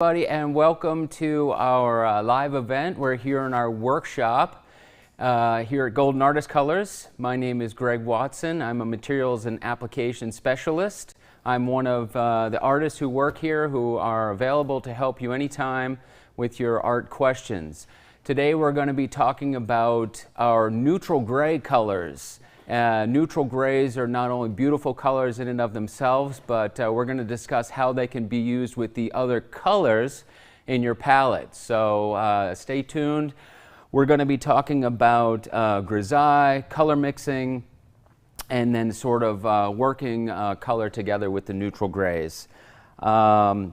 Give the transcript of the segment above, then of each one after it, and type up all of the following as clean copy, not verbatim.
Everybody, and welcome to our live event. We're here in our workshop here at Golden Artist Colors. My name is Greg Watson. I'm a materials and application specialist. I'm one of the artists who work here who are available to help you anytime with your art questions. Today we're going to be talking about our neutral gray colors. Neutral grays are not only beautiful colors in and of themselves, but we're going to discuss how they can be used with the other colors in your palette. So stay tuned. We're going to be talking about grisaille, color mixing, and then sort of working color together with the neutral grays. So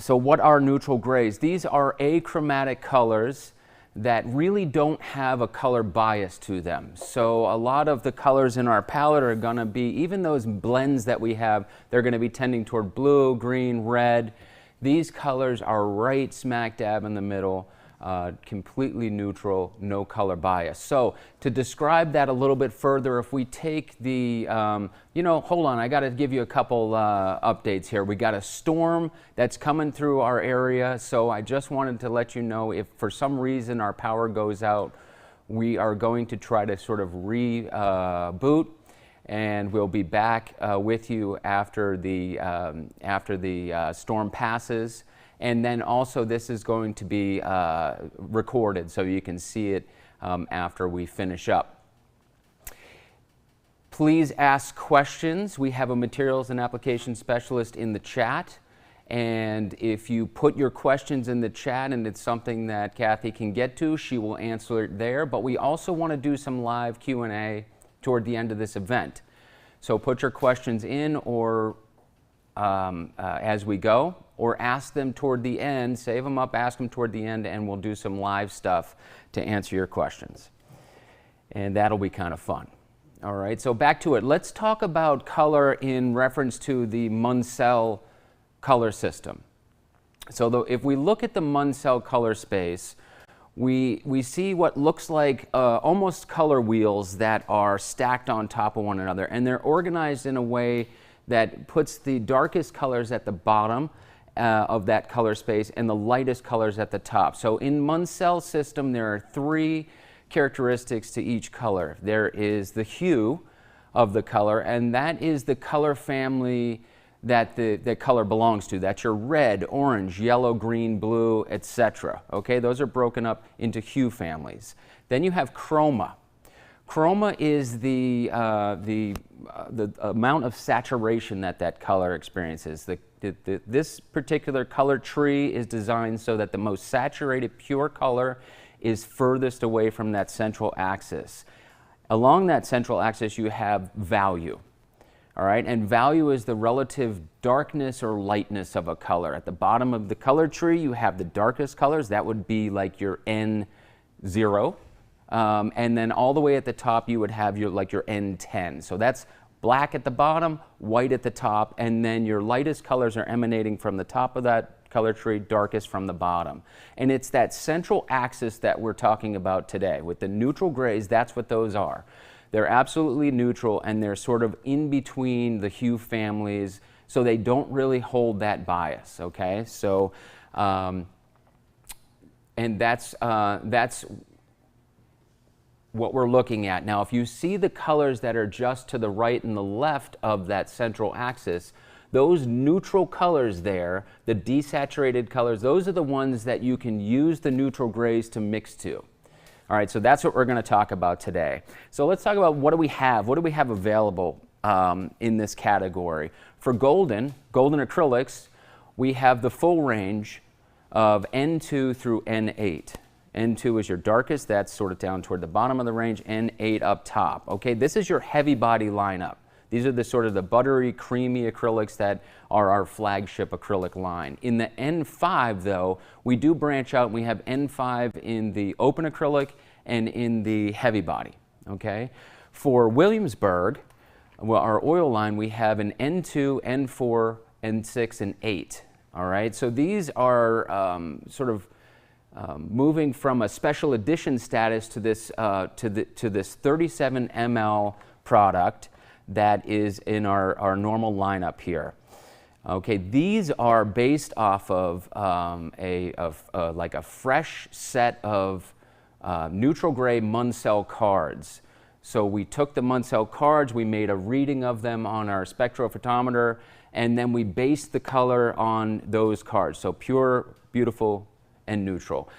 what are neutral grays? These are achromatic colors that really don't have a color bias to them. So a lot of the colors in our palette are going to be, even those blends that we have, they're going to be tending toward blue, green, red. These colors are right smack dab in the middle, completely neutral, no color bias. So to describe that a little bit further, if we take the, hold on, I got to give you a couple updates here. We got a storm that's coming through our area, so I just wanted to let you know if for some reason our power goes out, we are going to try to sort of reboot, and we'll be back with you after the storm passes. And then also this is going to be recorded so you can see it after we finish up. Please ask questions. We have a materials and application specialist in the chat. And if you put your questions in the chat and it's something that Kathy can get to, she will answer it there. But we also want to do some live Q&A toward the end of this event. So put your questions in or as we go, or ask them toward the end, save them up, ask them toward the end, and we'll do some live stuff to answer your questions. And that'll be kind of fun. All right, so back to it. Let's talk about color in reference to the Munsell color system. So if we look at the Munsell color space, we see what looks like almost color wheels that are stacked on top of one another, and they're organized in a way that puts the darkest colors at the bottom of that color space and the lightest colors at the top. So in Munsell's system, there are three characteristics to each color. There is the hue of the color, and that is the color family that the color belongs to. That's your red, orange, yellow, green, blue, etc. Okay, those are broken up into hue families. Then you have chroma. Chroma is the amount of saturation that color experiences. This particular color tree is designed so that the most saturated pure color is furthest away from that central axis. Along that central axis you have value. All right, and value is the relative darkness or lightness of a color. At the bottom of the color tree you have the darkest colors. That would be like your N0. And then all the way at the top you would have your N10. So that's black at the bottom, white at the top, and then your lightest colors are emanating from the top of that color tree, darkest from the bottom. And it's that central axis that we're talking about today. With the neutral grays, that's what those are. They're absolutely neutral, and they're sort of in between the hue families, so they don't really hold that bias, okay? So, and that's what we're looking at. Now, if you see the colors that are just to the right and the left of that central axis, those neutral colors there, the desaturated colors, those are the ones that you can use the neutral grays to mix to. All right, so that's what we're going to talk about today. So let's talk about what do we have available in this category. For golden acrylics, we have the full range of N2 through N8. N2 is your darkest, that's sort of down toward the bottom of the range, N8 up top. Okay, this is your heavy body lineup. These are the sort of the buttery, creamy acrylics that are our flagship acrylic line. In the N5 though, we do branch out and we have N5 in the open acrylic and in the heavy body, okay? For Williamsburg, well, our oil line, we have an N2, N4, N6, and 8, all right? So these are sort of moving from a special edition status to this to this 37 ml product that is in our normal lineup here. Okay, these are based off of like a fresh set of neutral gray Munsell cards. So we took the Munsell cards, we made a reading of them on our spectrophotometer, and then we based the color on those cards. So pure, beautiful, and neutral.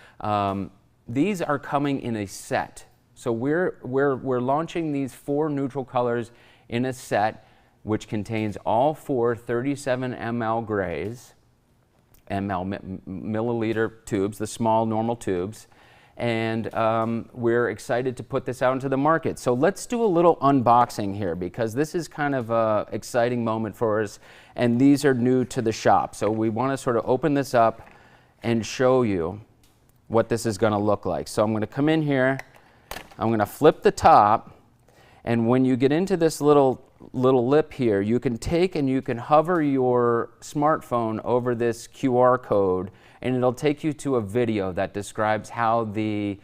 These are coming in a set. So we're launching these 4 neutral colors in a set, which contains all 4 37 ml grays, milliliter tubes, the small normal tubes, and we're excited to put this out into the market. So let's do a little unboxing here, because this is kind of an exciting moment for us, and these are new to the shop. So we want to sort of open this up and show you what this is going to look like. So I'm going to come in here, I'm going to flip the top, and when you get into this little lip here, you can take and you can hover your smartphone over this QR code, and it'll take you to a video that describes how the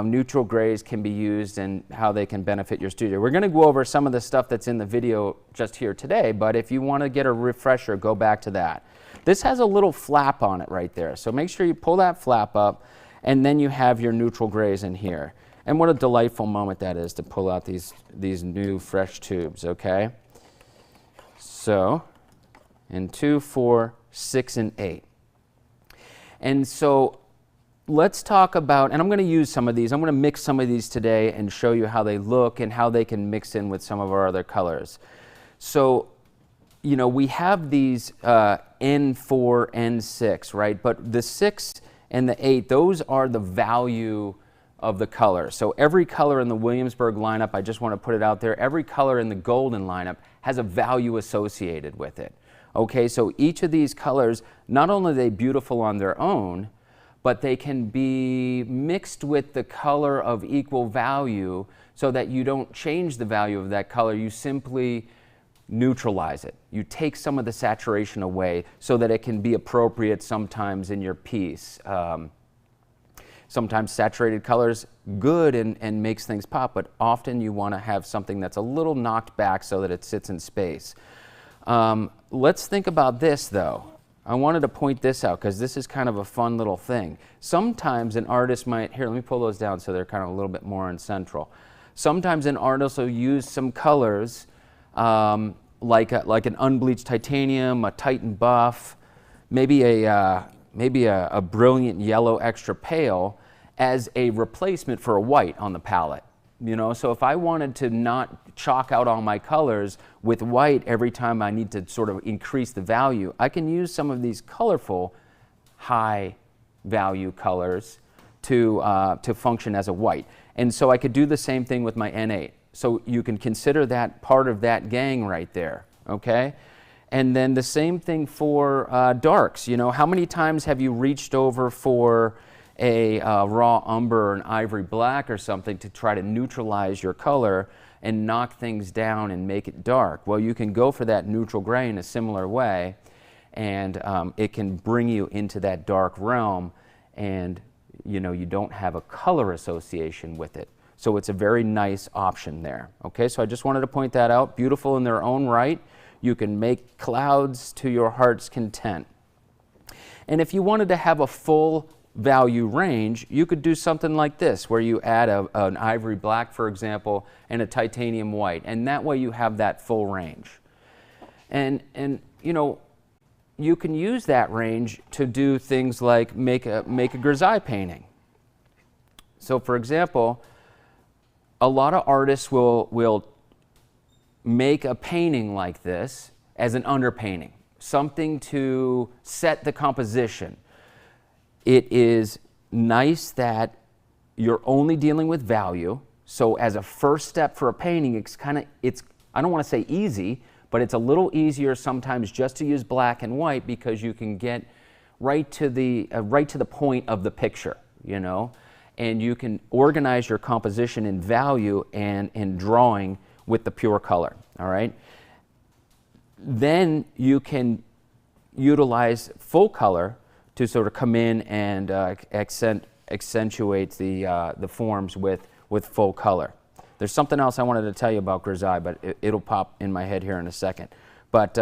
neutral grays can be used and how they can benefit your studio. We're going to go over some of the stuff that's in the video just here today, but if you want to get a refresher, go back to that. This has a little flap on it right there, so make sure you pull that flap up, and then you have your neutral grays in here. And what a delightful moment that is to pull out these new fresh tubes, okay? So, and 2, 4, 6, and 8. And so let's talk about, and I'm going to use some of these, I'm going to mix some of these today and show you how they look and how they can mix in with some of our other colors. So, you know, we have these N4, N6, right? But the 6 and the 8, those are the value of the color. So every color in the Williamsburg lineup, I just want to put it out there, every color in the golden lineup has a value associated with it. Okay, so each of these colors, not only are they beautiful on their own, but they can be mixed with the color of equal value so that you don't change the value of that color, you simply neutralize it. You take some of the saturation away so that it can be appropriate sometimes in your piece. Sometimes saturated colors good and makes things pop, but often you want to have something that's a little knocked back so that it sits in space. Let's think about this though. I wanted to point this out because this is kind of a fun little thing. Sometimes an artist might, here, let me pull those down so they're kind of a little bit more in central. Sometimes an artist will use some colors like an unbleached titanium, a Titan buff, maybe a brilliant yellow extra pale as a replacement for a white on the palette. You know, so if I wanted to not chalk out all my colors with white every time I need to sort of increase the value, I can use some of these colorful high value colors to function as a white. And so I could do the same thing with my N8. So you can consider that part of that gang right there, okay? And then the same thing for darks. You know, how many times have you reached over for a raw umber or an ivory black or something to try to neutralize your color and knock things down and make it dark? Well, you can go for that neutral gray in a similar way, and it can bring you into that dark realm, and you know, you don't have a color association with it. So it's a very nice option there. Okay, so I just wanted to point that out. Beautiful in their own right. You can make clouds to your heart's content. And if you wanted to have a full value range, you could do something like this, where you add an ivory black, for example, and a titanium white, and that way you have that full range. And you know, you can use that range to do things like make a grisaille painting. So for example, a lot of artists will make a painting like this as an underpainting, something to set the composition. It is nice that you're only dealing with value. So as a first step for a painting, it's I don't want to say easy, but it's a little easier sometimes just to use black and white, because you can get right to the point of the picture, you know, and you can organize your composition in value and in drawing with the pure color. All right. Then you can utilize full color to sort of come in and accentuate the forms with full color. There's something else I wanted to tell you about grisaille, but it'll pop in my head here in a second. But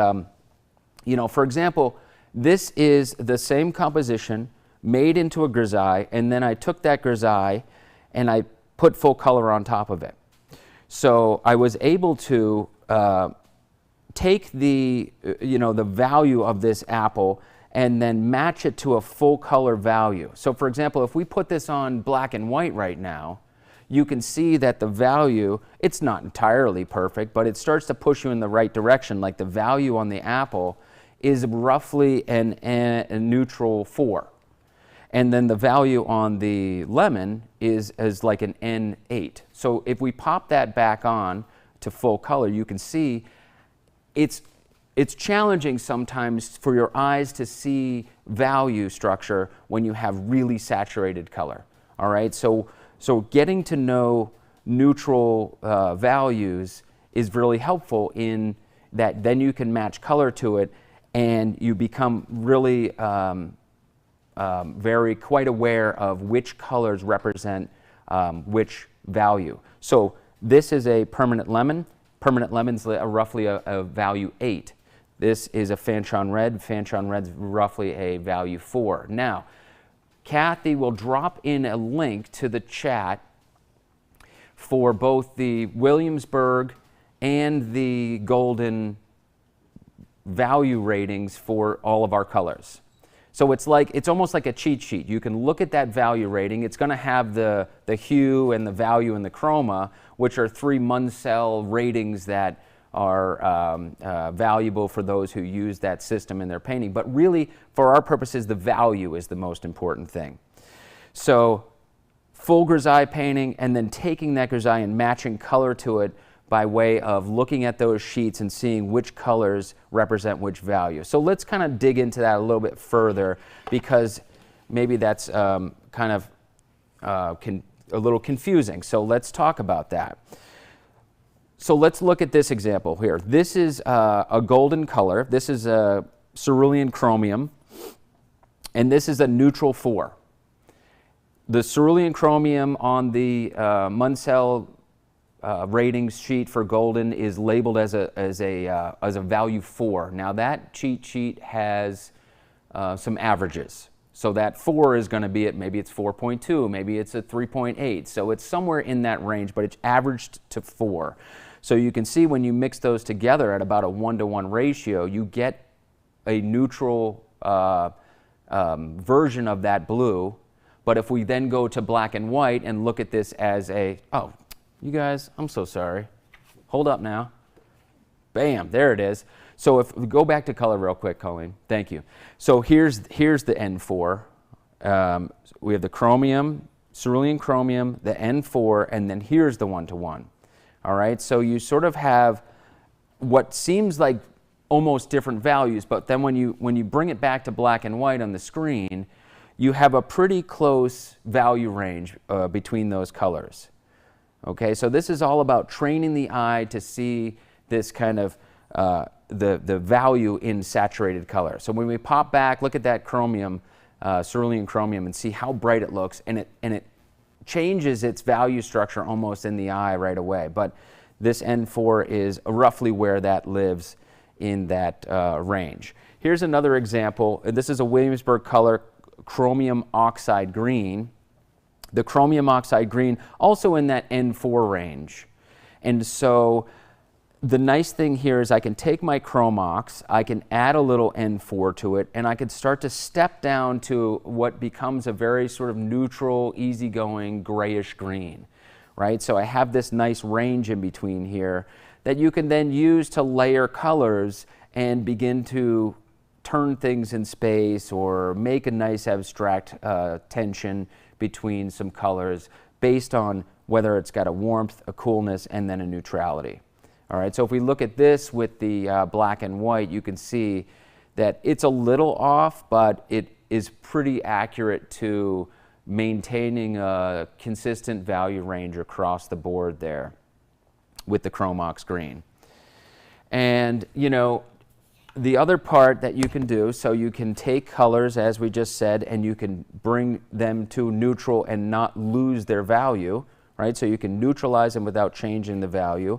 You know, for example, this is the same composition made into a grisaille, and then I took that grisaille and I put full color on top of it. So I was able to take the, the value of this apple and then match it to a full color value. So for example, if we put this on black and white right now, you can see that the value, it's not entirely perfect, but it starts to push you in the right direction. Like the value on the apple is roughly a neutral 4. And then the value on the lemon is like an N8. So if we pop that back on to full color, you can see it's challenging sometimes for your eyes to see value structure when you have really saturated color. All right, so getting to know neutral values is really helpful in that then you can match color to it and you become really quite aware of which colors represent which value. So this is a permanent lemon. Permanent lemon's roughly a value 8. This is a Fanchon Red. Fanchon Red's roughly a value 4. Now, Kathy will drop in a link to the chat for both the Williamsburg and the golden value ratings for all of our colors. So it's almost like a cheat sheet. You can look at that value rating. It's going to have the hue and the value and the chroma, which are 3 Munsell ratings that are valuable for those who use that system in their painting. But really, for our purposes, the value is the most important thing. So full grisaille painting and then taking that grisaille and matching color to it by way of looking at those sheets and seeing which colors represent which value. So let's kind of dig into that a little bit further, because maybe that's kind of a little confusing. So let's talk about that. So let's look at this example here. This is a golden color. This is a cerulean chromium, and this is a neutral 4. The cerulean chromium on the Munsell ratings sheet for golden is labeled as a value 4. Now that cheat sheet has some averages. So that 4 is going to be maybe it's 4.2, maybe it's a 3.8. So it's somewhere in that range, but it's averaged to 4. So you can see when you mix those together at about a 1-to-1 ratio, you get a neutral version of that blue. But if we then go to black and white and look at this as oh, you guys, I'm so sorry. Hold up now. Bam, there it is. So if we go back to color real quick, Colleen, thank you. So here's the N4. We have the chromium, cerulean chromium, the N4, and then here's the 1-to-1. All right, so you sort of have what seems like almost different values, but then when you bring it back to black and white on the screen, you have a pretty close value range between those colors. Okay, so this is all about training the eye to see this kind of the value in saturated color. So when we pop back, look at that chromium, cerulean chromium, and see how bright it looks, and it changes its value structure almost in the eye right away. But this N4 is roughly where that lives in that range. Here's another example. This is a Williamsburg color, chromium oxide green. The chromium oxide green also in that N4 range. And so the nice thing here is I can take my Chromox, I can add a little N4 to it, and I can start to step down to what becomes a very sort of neutral, easygoing, grayish green, right? So I have this nice range in between here that you can then use to layer colors and begin to turn things in space or make a nice abstract tension between some colors based on whether it's got a warmth, a coolness, and then a neutrality. All right, so if we look at this with the black and white, you can see that it's a little off, but it is pretty accurate to maintaining a consistent value range across the board there with the Chromox green. And, you know, the other part that you can do, so you can take colors, as we just said, and you can bring them to neutral and not lose their value, right? So you can neutralize them without changing the value.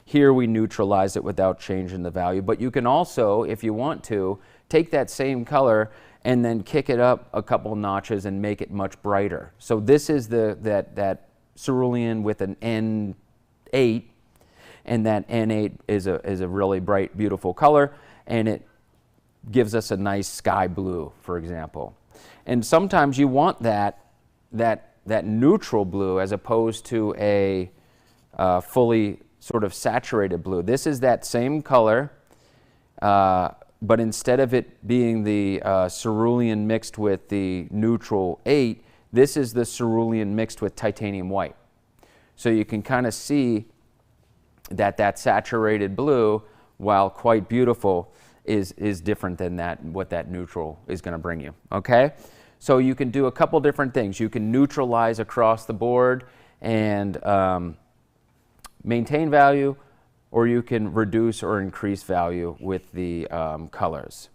Here we neutralize it without changing the value, but you can also, if you want to, take that same color and then kick it up a couple notches and make it much brighter. So this is that cerulean with an N8, and that N8 is a really bright, beautiful color, and it gives us a nice sky blue, for example. And sometimes you want that neutral blue as opposed to a fully sort of saturated blue. This is that same color, but instead of it being the cerulean mixed with the neutral 8, this is the cerulean mixed with titanium white. So you can kind of see that saturated blue, while quite beautiful, is different than what that neutral is going to bring you. Okay? So you can do a couple different things. You can neutralize across the board and maintain value, or you can reduce or increase value with the colors.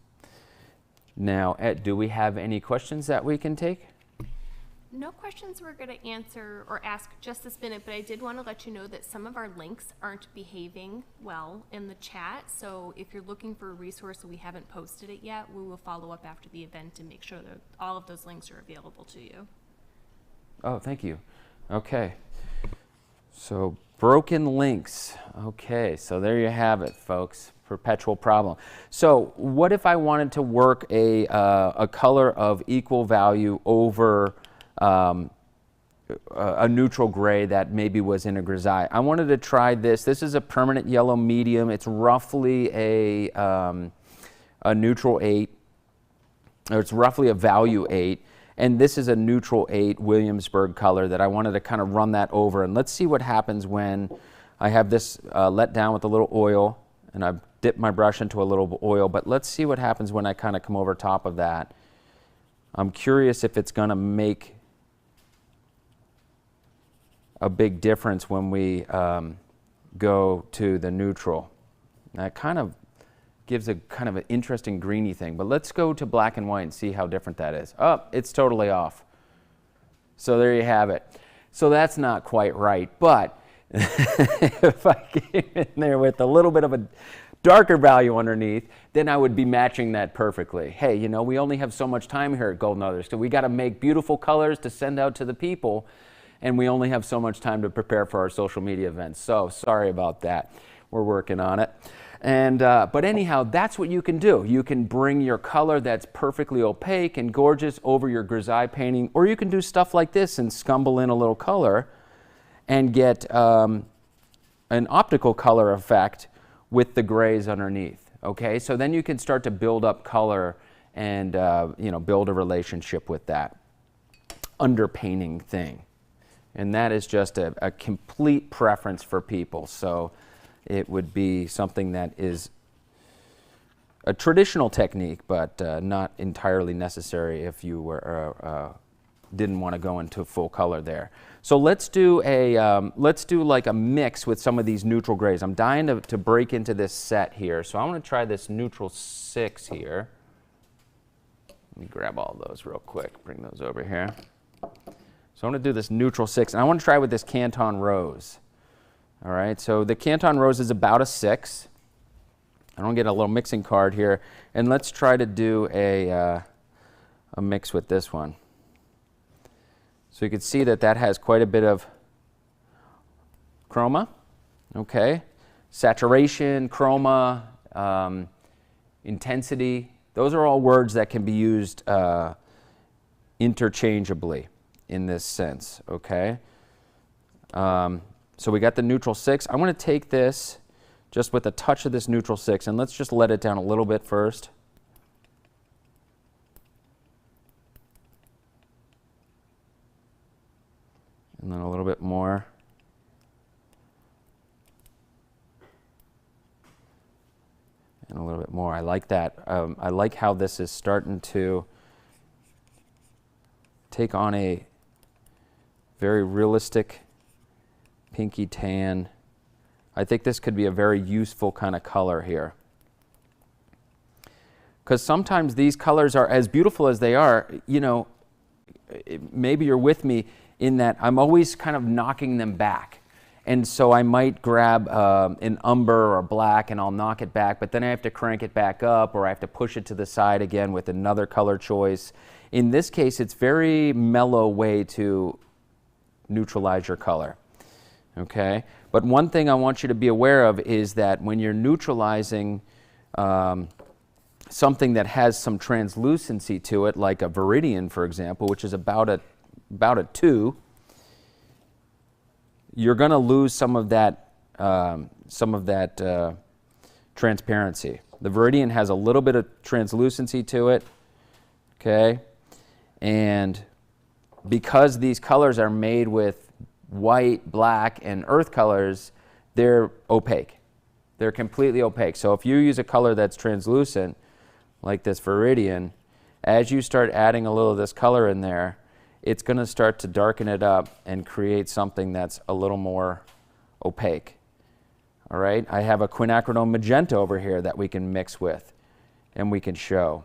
Now, Ed, do we have any questions that we can take? No questions we're going to answer or ask just this minute, but I did want to let you know that some of our links aren't behaving well in the chat. So if you're looking for a resource and we haven't posted it yet, we will follow up after the event and make sure that all of those links are available to you. Oh, thank you. Okay. So broken links. Okay, so there you have it, folks. Perpetual problem. So what if I wanted to work a color of equal value over a neutral gray that maybe was in a grisaille? I wanted to try this. This is a permanent yellow medium. It's roughly a neutral 8, or it's roughly a value 8. And this is a neutral 8 Williamsburg color that I wanted to kind of run that over. And let's see what happens when I have this let down with a little oil, and I've dipped my brush into a little oil. But let's see what happens when I kind of come over top of that. I'm curious if it's going to make a big difference when we go to the neutral. That kind of gives a kind of an interesting greeny thing. But let's go to black and white and see how different that is. Oh, it's totally off. So there you have it. So that's not quite right. But if I came in there with a little bit of a darker value underneath, then I would be matching that perfectly. Hey, you know, we only have so much time here at Golden Others, so we got to make beautiful colors to send out to the people, and we only have so much time to prepare for our social media events. So sorry about that. We're working on it. And but anyhow, that's what you can do. You can bring your color that's perfectly opaque and gorgeous over your grisaille painting, or you can do stuff like this and scumble in a little color and get an optical color effect with the grays underneath. Okay, so then you can start to build up color and you know, build a relationship with that underpainting thing. And that is just a complete preference for people. So it would be something that is a traditional technique, but not entirely necessary if you were didn't want to go into full color there. So let's do like a mix with some of these neutral grays. I'm dying to break into this set here, so I want to try this neutral 6 here. Let me grab all those real quick. Bring those over here. So I want to do this neutral 6, and I want to try with this Canton Rose. All right, so the Canton Rose is about a 6. I don't get a little mixing card here, and let's try to do a mix with this one. So you can see that that has quite a bit of chroma, okay, saturation, chroma, intensity. Those are all words that can be used interchangeably in this sense, okay. So we got the neutral 6. I want to take this just with a touch of this neutral 6, and let's just let it down a little bit first. And then a little bit more. And a little bit more. I like that. I like how this is starting to take on a very realistic pinky tan. I think this could be a very useful kind of color here. Because sometimes these colors are as beautiful as they are, you know, maybe you're with me in that I'm always kind of knocking them back. And so I might grab an umber or black and I'll knock it back, but then I have to crank it back up, or I have to push it to the side again with another color choice. In this case, it's very mellow way to neutralize your color. Okay? But one thing I want you to be aware of is that when you're neutralizing something that has some translucency to it, like a viridian, for example, which is about a 2, you're going to lose some of that transparency. The viridian has a little bit of translucency to it, okay? And because these colors are made with white, black, and earth colors, they're opaque. They're completely opaque. So if you use a color that's translucent, like this viridian, as you start adding a little of this color in there, it's going to start to darken it up and create something that's a little more opaque. All right, I have a quinacridone magenta over here that we can mix with and we can show.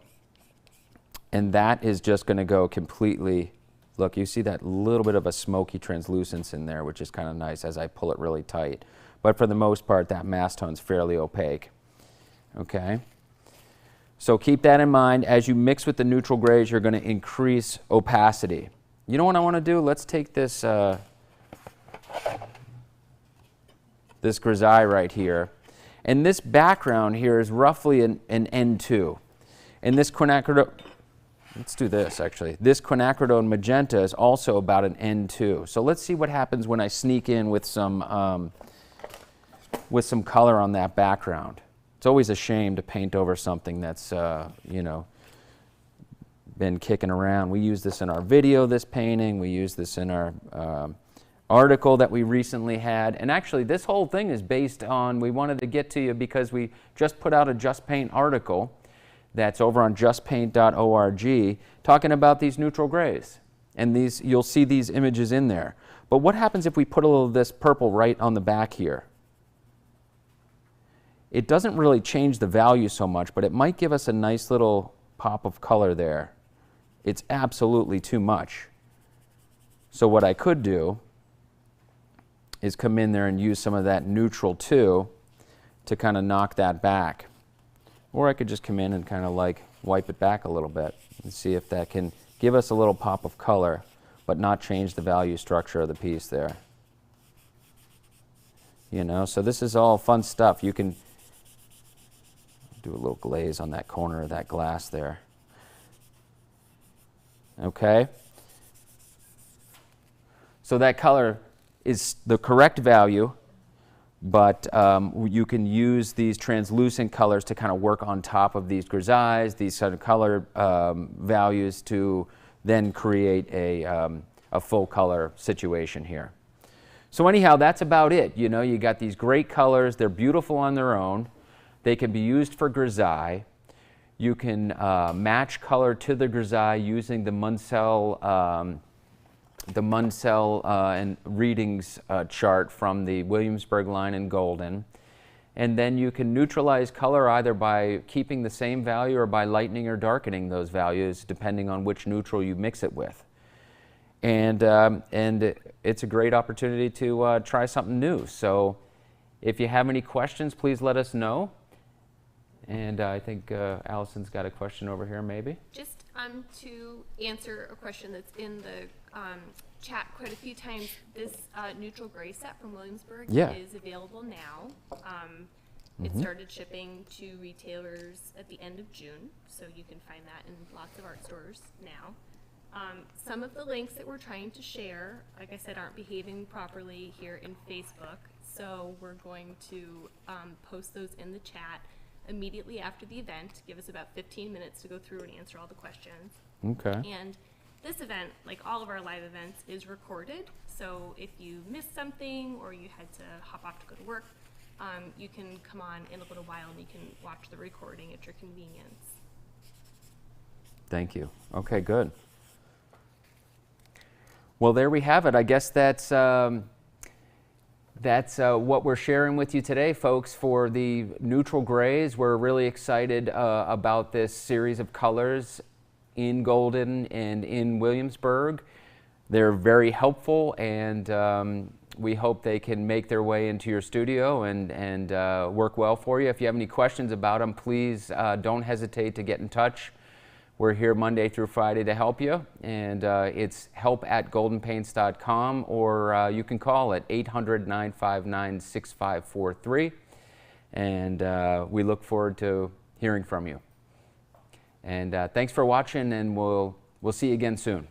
And that is just going to go completely, look, you see that little bit of a smoky translucence in there, which is kind of nice as I pull it really tight. But for the most part, that mass tone's fairly opaque. Okay? So keep that in mind. As you mix with the neutral grays, you're going to increase opacity. You know what I want to do? Let's take this this grisaille right here. And this background here is roughly an N2. And this quinacridone, let's do this actually. This quinacridone magenta is also about an N2. So let's see what happens when I sneak in with some color on that background. It's always a shame to paint over something that's, you know, been kicking around. We use this in our video, this painting. We use this in our article that we recently had. And actually, this whole thing is based on, we wanted to get to you because we just put out a Just Paint article that's over on justpaint.org talking about these neutral grays. And these, you'll see these images in there. But what happens if we put a little of this purple right on the back here? It doesn't really change the value so much, but it might give us a nice little pop of color there. It's absolutely too much. So what I could do is come in there and use some of that neutral too to kind of knock that back. Or I could just come in and kind of like wipe it back a little bit and see if that can give us a little pop of color but not change the value structure of the piece there. You know, so this is all fun stuff. You can do a little glaze on that corner of that glass there. Okay? So that color is the correct value, but you can use these translucent colors to kind of work on top of these grisailles, these sort of color values to then create a full color situation here. So anyhow, that's about it. You know, you got these great colors. They're beautiful on their own. They can be used for grisaille. You can match color to the grisaille using the Munsell and readings chart from the Williamsburg line in Golden. And then you can neutralize color either by keeping the same value or by lightening or darkening those values depending on which neutral you mix it with. And it's a great opportunity to try something new. So if you have any questions, please let us know. And I think Allison's got a question over here, maybe. Just to answer a question that's in the chat quite a few times, this neutral gray set from Williamsburg is available now. It started shipping to retailers at the end of June, so you can find that in lots of art stores now. Some of the links that we're trying to share, like I said, aren't behaving properly here in Facebook, so we're going to post those in the chat immediately after the event. Give us about 15 minutes to go through and answer all the questions. Okay. And this event, like all of our live events, is recorded. So if you missed something or you had to hop off to go to work, you can come on in a little while and you can watch the recording at your convenience. Thank you. Okay, good. Well, there we have it. I guess that's what we're sharing with you today, folks, for the neutral grays. We're really excited about this series of colors in Golden and in Williamsburg. They're very helpful, and We hope they can make their way into your studio and work well for you. If you have any questions about them, please don't hesitate to get in touch. We're here Monday through Friday to help you, and it's help@goldenpaints.com, or you can call at 800-959-6543, and we look forward to hearing from you. And thanks for watching, and we'll see you again soon.